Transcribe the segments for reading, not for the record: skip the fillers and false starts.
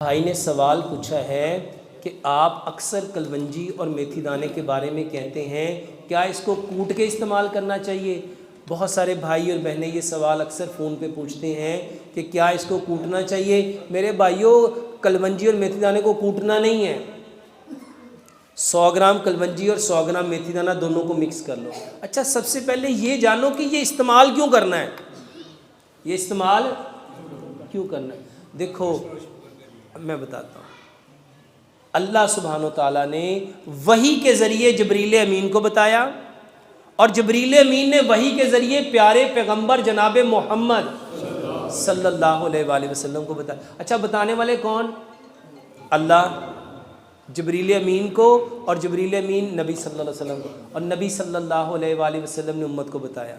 بھائی نے سوال پوچھا ہے کہ آپ اکثر کلونجی اور میتھی دانے کے بارے میں کہتے ہیں، کیا اس کو کوٹ کے استعمال کرنا چاہیے؟ بہت سارے بھائی اور بہنیں یہ سوال اکثر فون پہ پوچھتے ہیں کہ کیا اس کو کوٹنا چاہیے؟ میرے بھائیوں، کلونجی اور میتھی دانے کو کوٹنا نہیں ہے۔ 100 گرام کلونجی اور 100 گرام میتھی دانہ دونوں کو مکس کر لو۔ اچھا، سب سے پہلے یہ جانو کہ یہ استعمال کیوں کرنا ہے؟ یہ استعمال کیوں کرنا ہے؟ دیکھو، میں بتاتا ہوں۔ اللہ سبحانہ و تعالیٰ نے وحی کے ذریعے جبریل امین کو بتایا، اور جبریل امین نے وحی کے ذریعے پیارے پیغمبر جناب محمد صلی اللہ علیہ وآلہ وسلم کو بتایا۔ اچھا، بتانے والے کون؟ اللہ، جبریل امین کو، اور جبریل امین نبی صلی اللہ علیہ وسلم کو، اور نبی صلی اللہ علیہ وآلہ وسلم نے امت کو بتایا۔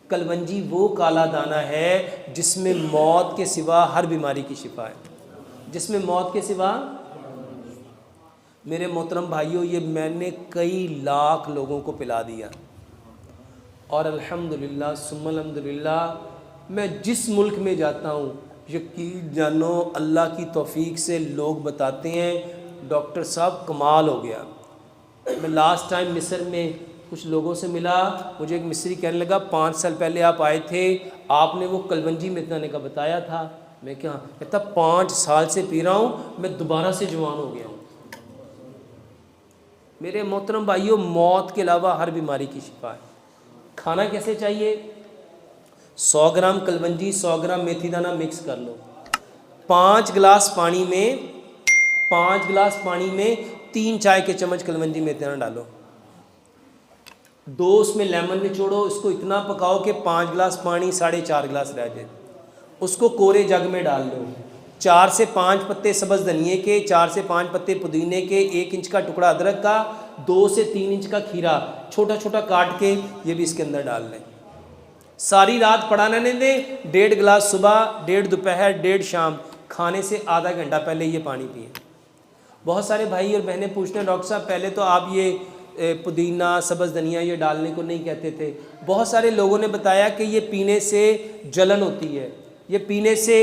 کلونجی وہ کالا دانہ ہے جس میں موت کے سوا ہر بیماری کی شفا ہے، جس میں موت کے سوا۔ میرے محترم بھائیوں، یہ میں نے کئی لاکھ لوگوں کو پلا دیا، اور الحمدللہ ثم الحمدللہ میں جس ملک میں جاتا ہوں، یقین جانو اللہ کی توفیق سے لوگ بتاتے ہیں ڈاکٹر صاحب کمال ہو گیا۔ میں لاسٹ ٹائم مصر میں کچھ لوگوں سے ملا، مجھے ایک مصری کہنے لگا 5 سال پہلے آپ آئے تھے، آپ نے وہ کلونجی میتھی دانے کا بتایا تھا۔ میں کہتا 5 سال سے پی رہا ہوں، میں دوبارہ سے جوان ہو گیا ہوں۔ میرے محترم بھائیوں، موت کے علاوہ ہر بیماری کی شفا ہے۔ کھانا کیسے چاہیے؟ 100 گرام کلونجی 100 گرام میتھی دانہ مکس کر لو۔ 5 گلاس پانی میں 3 چائے کے چمچ کلونجی میتھی دانہ ڈالو۔ 2 اس میں لیمن نچوڑو، اس کو اتنا پکاؤ کہ 5 گلاس پانی 4.5 گلاس رہ جائے۔ اس کو کورے جگ میں ڈال دو۔ 4 سے 5 پتے سبز دھنیے کے، 4 سے 5 پتے پودینے کے، 1 انچ کا ٹکڑا ادرک کا، 2 سے 3 انچ کا کھیرا چھوٹا چھوٹا کاٹ کے یہ بھی اس کے اندر ڈال لیں۔ ساری رات پڑا رہنے دیں۔ 1.5 گلاس صبح، 1.5 دوپہر، 1.5 شام، کھانے سے آدھا گھنٹہ پہلے یہ پانی پئیں۔ بہت سارے بھائی اور بہنیں پوچھتے ہیں ڈاکٹر صاحب پہلے تو آپ یہ پودینہ سبز دھنیا یہ ڈالنے کو نہیں کہتے تھے۔ بہت سارے لوگوں نے بتایا کہ یہ پینے سے جلن ہوتی ہے، یہ پینے سے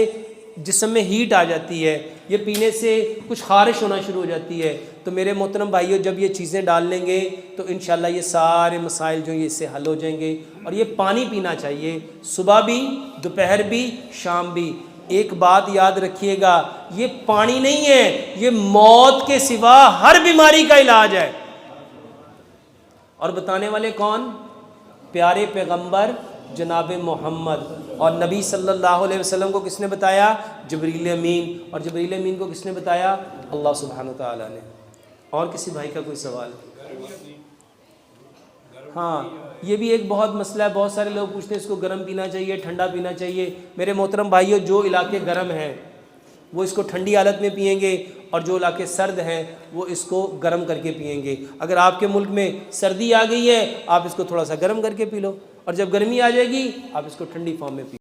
جسم میں ہیٹ آ جاتی ہے، یہ پینے سے کچھ خارش ہونا شروع ہو جاتی ہے۔ تو میرے محترم بھائیوں، جب یہ چیزیں ڈال لیں گے تو انشاءاللہ یہ سارے مسائل جو ہیں اس سے حل ہو جائیں گے۔ اور یہ پانی پینا چاہیے، صبح بھی، دوپہر بھی، شام بھی۔ ایک بات یاد رکھیے گا، یہ پانی نہیں ہے، یہ موت کے سوا ہر بیماری کا علاج ہے۔ اور بتانے والے کون؟ پیارے پیغمبر جناب محمد۔ اور نبی صلی اللہ علیہ وسلم کو کس نے بتایا؟ جبریل امین۔ اور جبریل امین کو کس نے بتایا؟ اللہ سبحانہ تعالیٰ نے۔ اور کسی بھائی کا کوئی سوال؟ ہاں، یہ بھی ایک بہت مسئلہ ہے، بہت سارے لوگ پوچھتے ہیں اس کو گرم پینا چاہیے، ٹھنڈا پینا چاہیے۔ میرے محترم بھائیوں، جو علاقے گرم ہیں وہ اس کو ٹھنڈی حالت میں پئیں گے، اور جو علاقے سرد ہیں وہ اس کو گرم کر کے پئیں گے۔ اگر آپ کے ملک میں سردی آ گئی ہے، آپ اس کو تھوڑا سا گرم کر کے پی لو، اور جب گرمی آ جائے گی آپ اس کو ٹھنڈی فارم میں پی لو۔